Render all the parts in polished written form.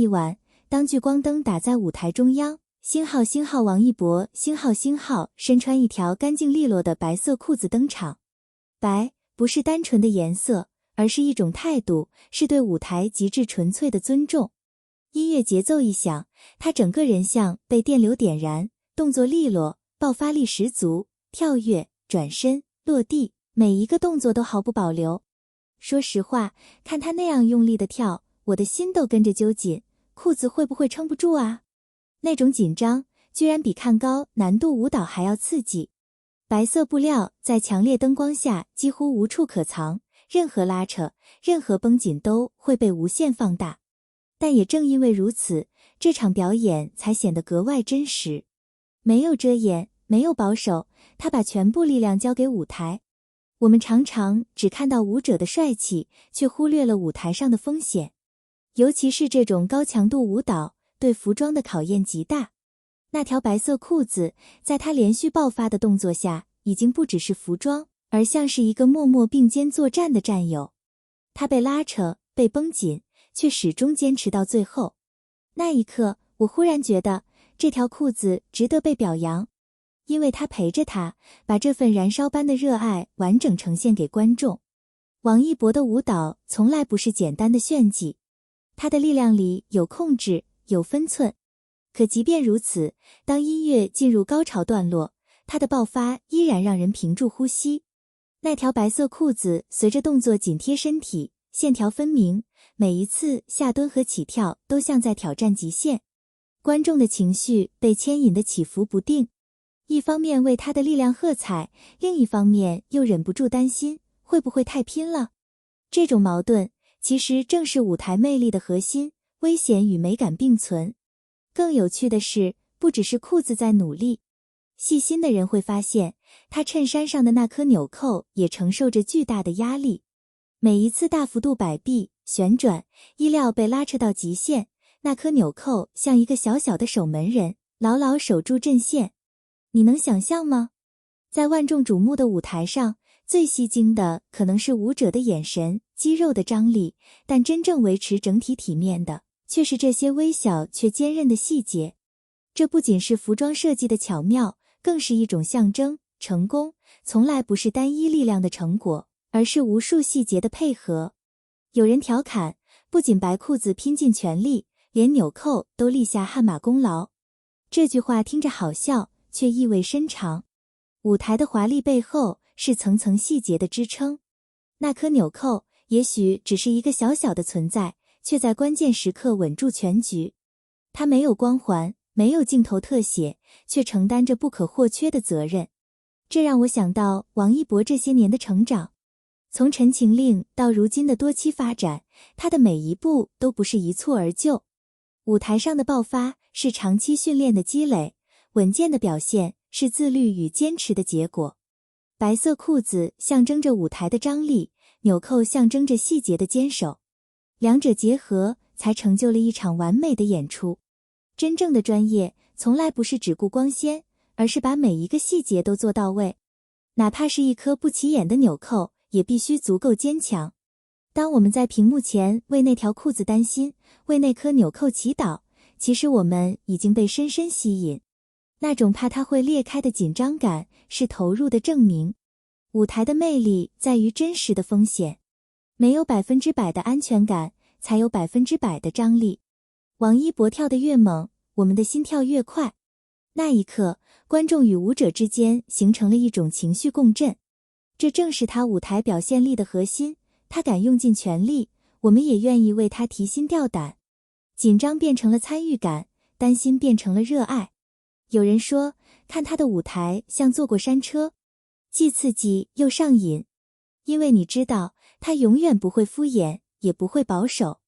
一晚，当聚光灯打在舞台中央，星号王一博星号身穿一条干净利落的白色裤子登场。白不是单纯的颜色，而是一种态度，是对舞台极致纯粹的尊重。音乐节奏一响，他整个人像被电流点燃，动作利落，爆发力十足，跳跃、转身、落地，每一个动作都毫不保留。说实话，看他那样用力的跳，我的心都跟着揪紧，裤子会不会撑不住啊？那种紧张，居然比看高难度舞蹈还要刺激。白色布料在强烈灯光下几乎无处可藏，任何拉扯，任何绷紧都会被无限放大。但也正因为如此，这场表演才显得格外真实。没有遮掩，没有保守，他把全部力量交给舞台。我们常常只看到舞者的帅气，却忽略了舞台上的风险。尤其是这种高强度舞蹈，对服装的考验极大。那条白色裤子，在他连续爆发的动作下，已经不只是服装，而像是一个默默并肩作战的战友。他被拉扯，被绷紧，却始终坚持到最后。那一刻，我忽然觉得，这条裤子值得被表扬。因为他陪着他，把这份燃烧般的热爱完整呈现给观众。王一博的舞蹈从来不是简单的炫技，他的力量里有控制，有分寸。可即便如此，当音乐进入高潮段落，他的爆发依然让人屏住呼吸。那条白色裤子随着动作紧贴身体，线条分明，每一次下蹲和起跳都像在挑战极限。观众的情绪被牵引得起伏不定，一方面为他的力量喝彩，另一方面又忍不住担心会不会太拼了。这种矛盾其实正是舞台魅力的核心，危险与美感并存。更有趣的是，不只是裤子在努力，细心的人会发现，他衬衫上的那颗纽扣也承受着巨大的压力。每一次大幅度摆臂、旋转，衣料被拉扯到极限，那颗纽扣像一个小小的守门人，牢牢守住阵线。你能想象吗？在万众瞩目的舞台上，最吸睛的可能是舞者的眼神、肌肉的张力，但真正维持整体体面的，却是这些微小却坚韧的细节。这不仅是服装设计的巧妙，更是一种象征。成功从来不是单一力量的成果，而是无数细节的配合。有人调侃，不仅白裤子拼尽全力，连纽扣都立下汗马功劳。这句话听着好笑，却意味深长。舞台的华丽背后是层层细节的支撑。那颗纽扣也许只是一个小小的存在，却在关键时刻稳住全局。它没有光环，没有镜头特写，却承担着不可或缺的责任。这让我想到王一博这些年的成长。从《陈情令》到如今的多期发展，他的每一步都不是一蹴而就。舞台上的爆发是长期训练的积累，稳健的表现是自律与坚持的结果。白色裤子象征着舞台的张力，纽扣象征着细节的坚守。两者结合，才成就了一场完美的演出。真正的专业，从来不是只顾光鲜，而是把每一个细节都做到位。哪怕是一颗不起眼的纽扣，也必须足够坚强。当我们在屏幕前为那条裤子担心，为那颗纽扣祈祷，其实我们已经被深深吸引。那种怕它会裂开的紧张感，是投入的证明。舞台的魅力在于真实的风险，没有100%的安全感，才有100%的张力。王一博跳得越猛，我们的心跳越快。那一刻，观众与舞者之间形成了一种情绪共振。这正是他舞台表现力的核心，他敢用尽全力，我们也愿意为他提心吊胆。紧张变成了参与感，担心变成了热爱。有人说，看他的舞台像坐过山车，既刺激又上瘾，因为你知道他永远不会敷衍，也不会保守。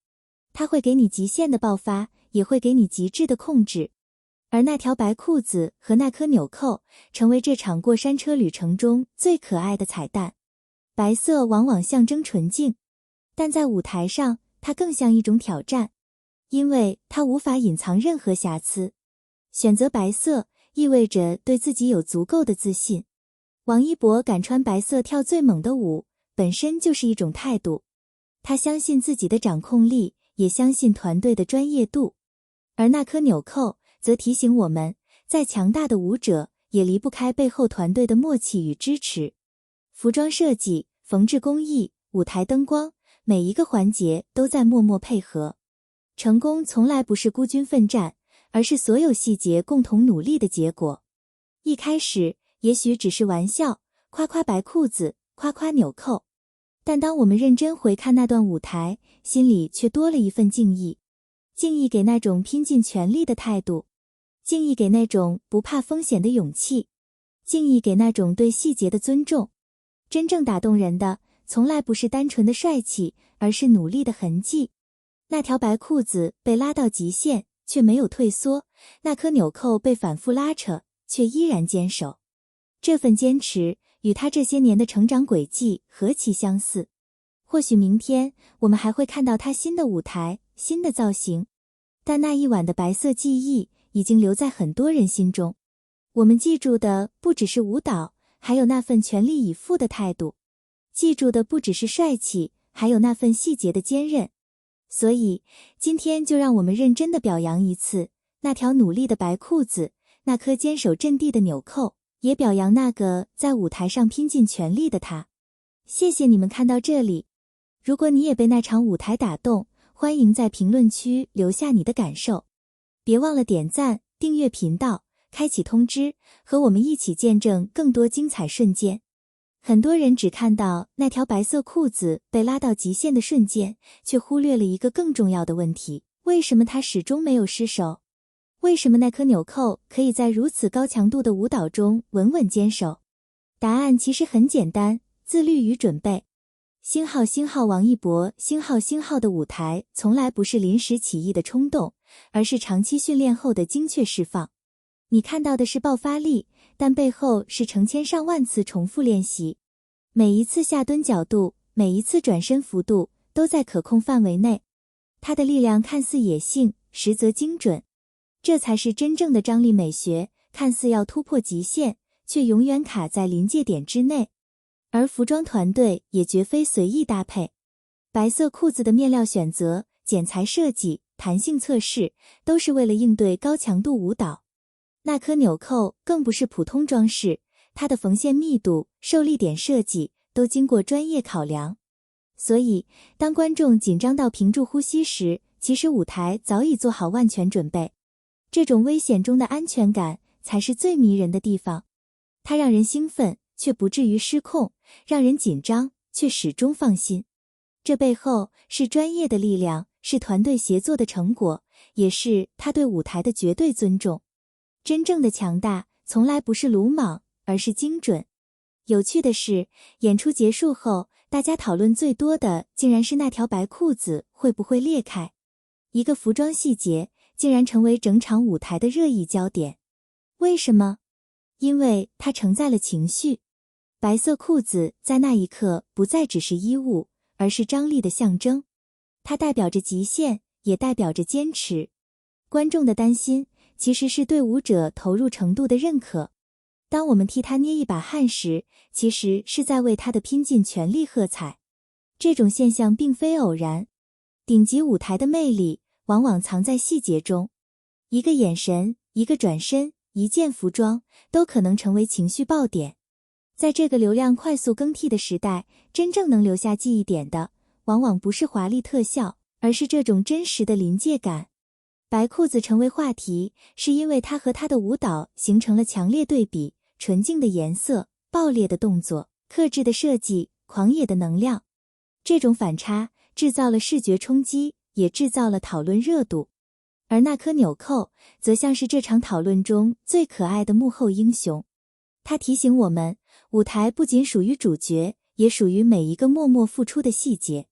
他会给你极限的爆发，也会给你极致的控制。而那条白裤子和那颗纽扣，成为这场过山车旅程中最可爱的彩蛋。白色往往象征纯净，但在舞台上，它更像一种挑战，因为它无法隐藏任何瑕疵。选择白色，意味着对自己有足够的自信。王一博敢穿白色跳最猛的舞，本身就是一种态度。他相信自己的掌控力，也相信团队的专业度。而那颗纽扣则提醒我们，再强大的舞者也离不开背后团队的默契与支持。服装设计、缝制工艺、舞台灯光，每一个环节都在默默配合。成功从来不是孤军奋战，而是所有细节共同努力的结果。一开始也许只是玩笑，夸夸白裤子，夸夸纽扣，但当我们认真回看那段舞台，心里却多了一份敬意。敬意给那种拼尽全力的态度，敬意给那种不怕风险的勇气，敬意给那种对细节的尊重。真正打动人的，从来不是单纯的帅气，而是努力的痕迹。那条白裤子被拉到极限，却没有退缩；那颗纽扣被反复拉扯，却依然坚守。这份坚持与他这些年的成长轨迹何其相似。或许明天我们还会看到他新的舞台、新的造型，但那一晚的白色记忆已经留在很多人心中。我们记住的不只是舞蹈，还有那份全力以赴的态度；记住的不只是帅气，还有那份细节的坚韧。所以今天就让我们认真地表扬一次那条努力的白裤子，那颗坚守阵地的纽扣，也表扬那个在舞台上拼尽全力的他。谢谢你们看到这里。如果你也被那场舞台打动，欢迎在评论区留下你的感受。别忘了点赞、订阅频道，开启通知，和我们一起见证更多精彩瞬间。很多人只看到那条白色裤子被拉到极限的瞬间，却忽略了一个更重要的问题：为什么他始终没有失手？为什么那颗纽扣可以在如此高强度的舞蹈中稳稳坚守？答案其实很简单，自律与准备。星号王一博星号的舞台从来不是临时起意的冲动，而是长期训练后的精确释放。你看到的是爆发力，但背后是成千上万次重复练习。每一次下蹲角度，每一次转身幅度，都在可控范围内。他的力量看似野性，实则精准。这才是真正的张力美学，看似要突破极限，却永远卡在临界点之内。而服装团队也绝非随意搭配，白色裤子的面料选择、剪裁设计、弹性测试，都是为了应对高强度舞蹈。那颗纽扣更不是普通装饰，它的缝线密度、受力点设计都经过专业考量。所以，当观众紧张到屏住呼吸时，其实舞台早已做好万全准备。这种危险中的安全感才是最迷人的地方，它让人兴奋却不至于失控，让人紧张却始终放心。这背后是专业的力量，是团队协作的成果，也是他对舞台的绝对尊重。真正的强大从来不是鲁莽，而是精准。有趣的是，演出结束后，大家讨论最多的竟然是那条白裤子会不会裂开。一个服装细节竟然成为整场舞台的热议焦点。为什么？因为它承载了情绪。白色裤子在那一刻不再只是衣物，而是张力的象征。它代表着极限，也代表着坚持。观众的担心其实是对舞者投入程度的认可。当我们替他捏一把汗时，其实是在为他的拼尽全力喝彩。这种现象并非偶然。顶级舞台的魅力往往藏在细节中。一个眼神，一个转身，一件服装，都可能成为情绪爆点。在这个流量快速更替的时代，真正能留下记忆点的，往往不是华丽特效，而是这种真实的临界感。白裤子成为话题，是因为它和他的舞蹈形成了强烈对比，纯净的颜色，爆裂的动作，克制的设计，狂野的能量。这种反差制造了视觉冲击，也制造了讨论热度。而那颗纽扣，则像是这场讨论中最可爱的幕后英雄。它提醒我们，舞台不仅属于主角，也属于每一个默默付出的细节。